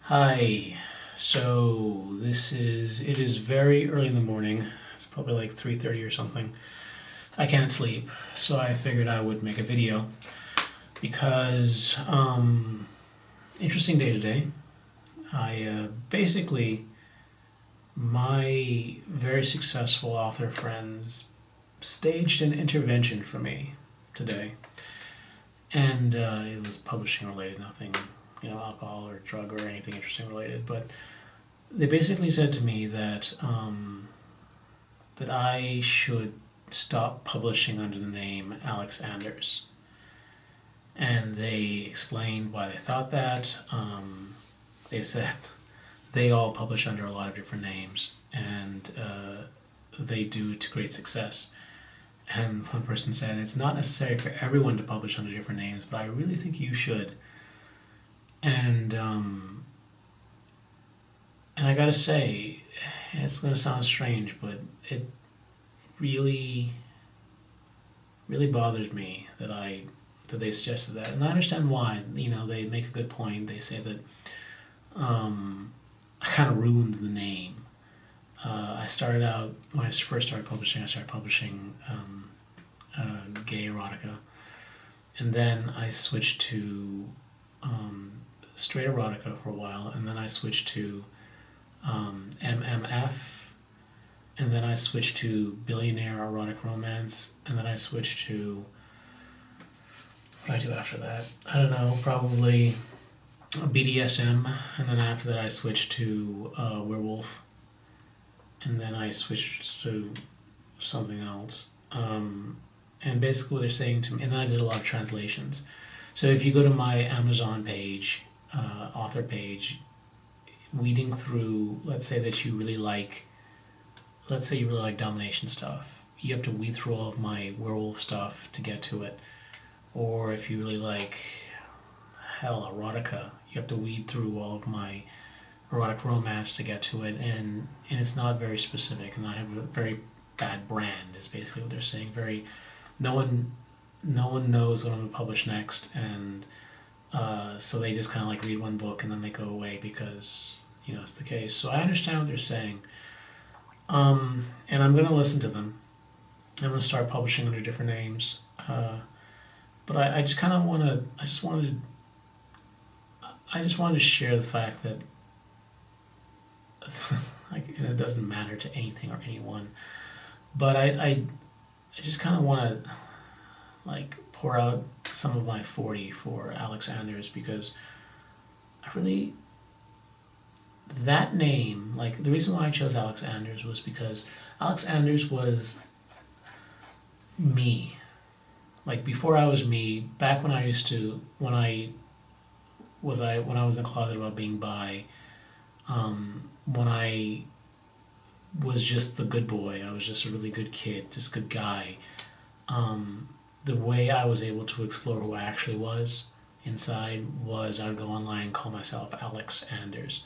Hi. It is very early in the morning. It's probably like 3:30 or something. I can't sleep, so I figured I would make a video because interesting day today. I basically my very successful author friends staged an intervention for me today, and it was publishing related, nothing, alcohol or drug or anything interesting related, but they basically said to me that I should stop publishing under the name Alex Anders, and they explained why they thought that. They said they all publish under a lot of different names, and they do to great success. And one person said it's not necessary for everyone to publish under different names, but I really think you should. And and I gotta say, it's gonna sound strange, but it really, really bothers me that they suggested that, and I understand why. They make a good point. They say that I kind of ruined the name. I started out when I first started publishing. I started publishing gay erotica, and then I switched to straight erotica for a while, and then I switched to MMF, and then I switched to billionaire erotic romance, and then I switched to what did I do after that? I don't know, probably BDSM, and then after that I switched to werewolf, and then I switched to something else. And basically what they're saying to me, and then I did a lot of translations. So if you go to my Amazon page, author page, weeding through, let's say you really like domination stuff, you have to weed through all of my werewolf stuff to get to it. Or if you really like, hell, erotica, you have to weed through all of my erotic romance to get to it, and it's not very specific, and I have a very bad brand, is basically what they're saying. Very, no one, no one knows what I'm gonna publish next, and so they just kind of like read one book and then they go away because it's the case. So I understand what they're saying, and I'm gonna listen to them. I'm gonna start publishing under different names, but I just kind of want to. I just wanted to share the fact that like, and it doesn't matter to anything or anyone, but I just kind of want to like pour out some of my 40 for Alex Anders, because I really, that name, like the reason why I chose Alex Anders was because Alex Anders was me. Like before I was me, back when I used to, when I was in the closet about being bi, when I was just the good boy, I was just a really good kid, just good guy. The way I was able to explore who I actually was inside was I would go online and call myself Alex Anders.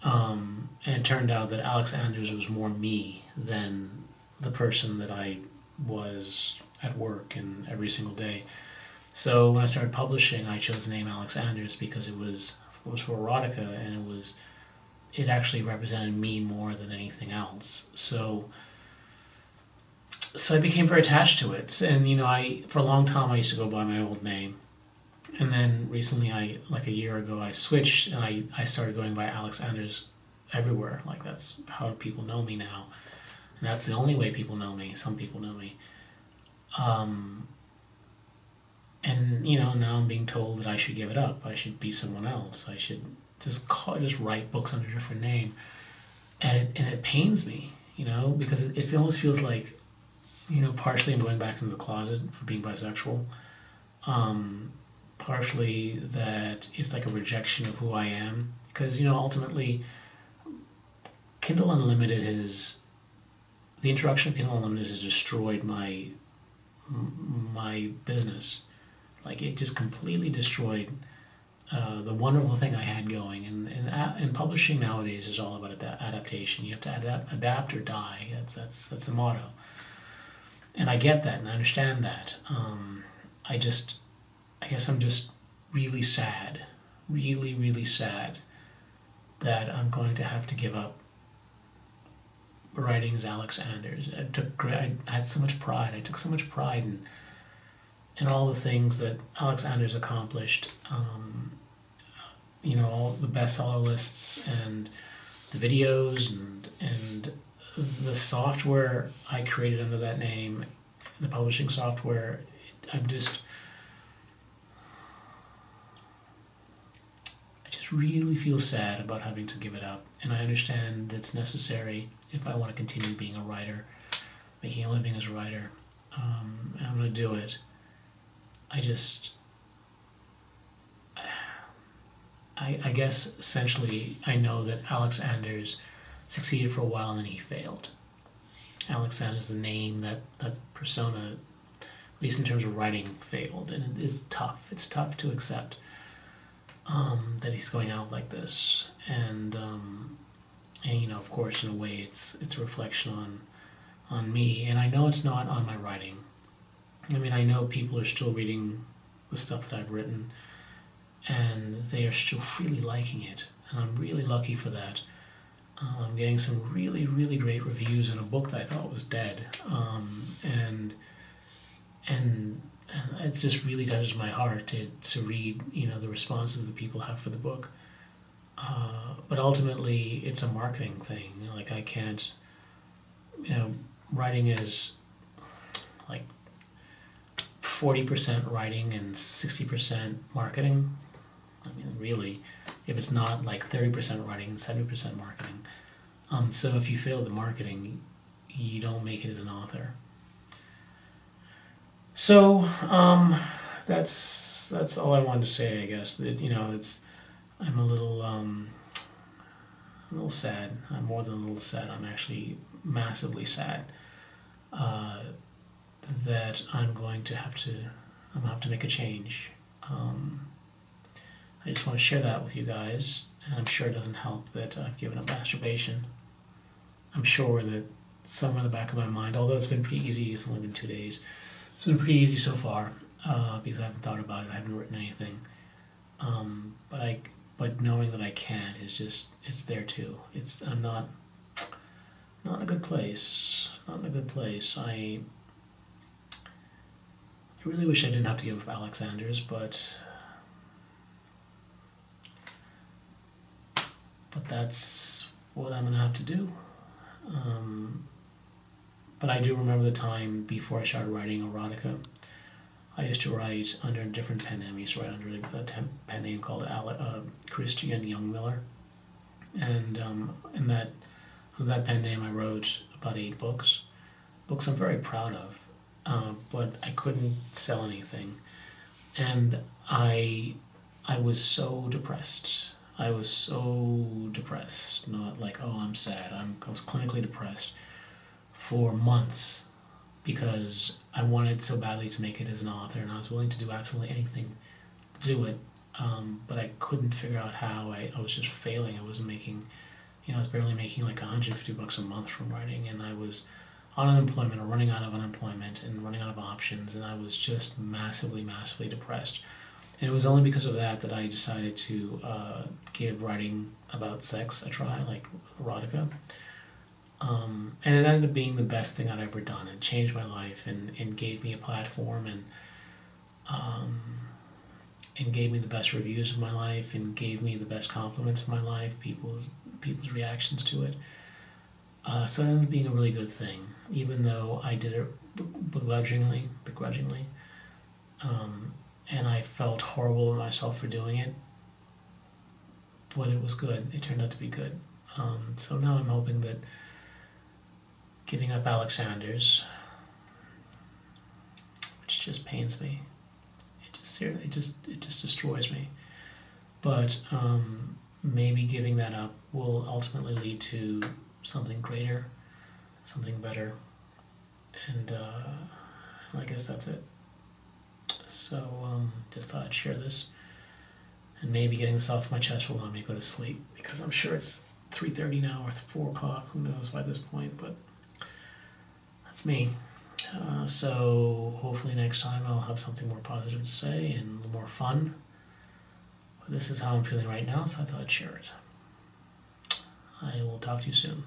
And it turned out that Alex Anders was more me than the person that I was at work and every single day. So when I started publishing, I chose the name Alex Anders because it was for erotica, and it actually represented me more than anything else. So I became very attached to it, and I for a long time I used to go by my old name, and then recently, like a year ago, I switched and I started going by Alex Anders everywhere. Like that's how people know me now, and that's the only way people know me. Some people know me. And now I'm being told that I should give it up. I should be someone else. I should just write books under a different name, and it pains me, because it almost feels like, partially I'm going back into the closet for being bisexual. Partially that it's like a rejection of who I am, because ultimately, Kindle Unlimited has the introduction of Kindle Unlimited has destroyed my business. Like it just completely destroyed the wonderful thing I had going. And publishing nowadays is all about adaptation. You have to adapt or die. That's the motto. And I get that, and I understand that. I guess I'm just really sad, really, really sad that I'm going to have to give up writing as Alex Anders. I had so much pride. I took so much pride in all the things that Alex Anders accomplished. All the bestseller lists and the videos and the software I created under that name, the publishing software. I just really feel sad about having to give it up, and I understand it's necessary if I want to continue being a writer, making a living as a writer. And I'm going to do it. I guess essentially I know that Alex Anders succeeded for a while and then he failed. Alex Anders, the name, that persona, at least in terms of writing, failed, and it's tough. It's tough to accept that he's going out like this, and of course, in a way, it's a reflection on me, and I know it's not on my writing. I mean, I know people are still reading the stuff that I've written, and they are still really liking it, and I'm really lucky for that. I'm getting some really, really great reviews in a book that I thought was dead, and it just really touches my heart to read, the responses that people have for the book. But ultimately, it's a marketing thing. Like, I can't, writing is like 40% writing and 60% marketing. I mean, really, if it's not like 30% writing and 70% marketing. So if you fail at the marketing, you don't make it as an author. So that's all I wanted to say. I guess that I'm a little sad. I'm more than a little sad. I'm actually massively sad that I'm going to have to make a change. I just want to share that with you guys, and I'm sure it doesn't help that I've given up masturbation. I'm sure that somewhere in the back of my mind, although it's been pretty easy, it's only been 2 days. It's been pretty easy so far because I haven't thought about it. I haven't written anything. But knowing that I can't is just, it's there too. I'm not in a good place. Not in a good place. I really wish I didn't have to give up Alex Anders, but that's what I'm gonna have to do. But I do remember the time before I started writing erotica. I used to write under a different pen name. I used to write under a pen name called Christian Youngmiller. And in that pen name, I wrote about 8 books. Books I'm very proud of, but I couldn't sell anything. And I was so depressed. I was so depressed. Not like, oh, I'm sad. I was clinically depressed for months because I wanted so badly to make it as an author, and I was willing to do absolutely anything to do it, but I couldn't figure out how. I was just failing. I wasn't making, I was barely making like $150 a month from writing, and I was on unemployment or running out of unemployment and running out of options, and I was just massively, massively depressed. And it was only because of that I decided to give writing about sex a try, like erotica. And it ended up being the best thing I'd ever done. It changed my life and gave me a platform and gave me the best reviews of my life and gave me the best compliments of my life, people's reactions to it. So it ended up being a really good thing, even though I did it begrudgingly. And I felt horrible about myself for doing it, but it was good. It turned out to be good. So now I'm hoping that giving up Alex Anders, which just pains me, it just destroys me. But maybe giving that up will ultimately lead to something greater, something better, and I guess that's it. So just thought I'd share this, and maybe getting this off my chest will allow me to go to sleep, because I'm sure it's 3:30 now or 4 o'clock, who knows by this point, but that's me. So hopefully next time I'll have something more positive to say and a little more fun. But this is how I'm feeling right now, so I thought I'd share it. talk to you soon.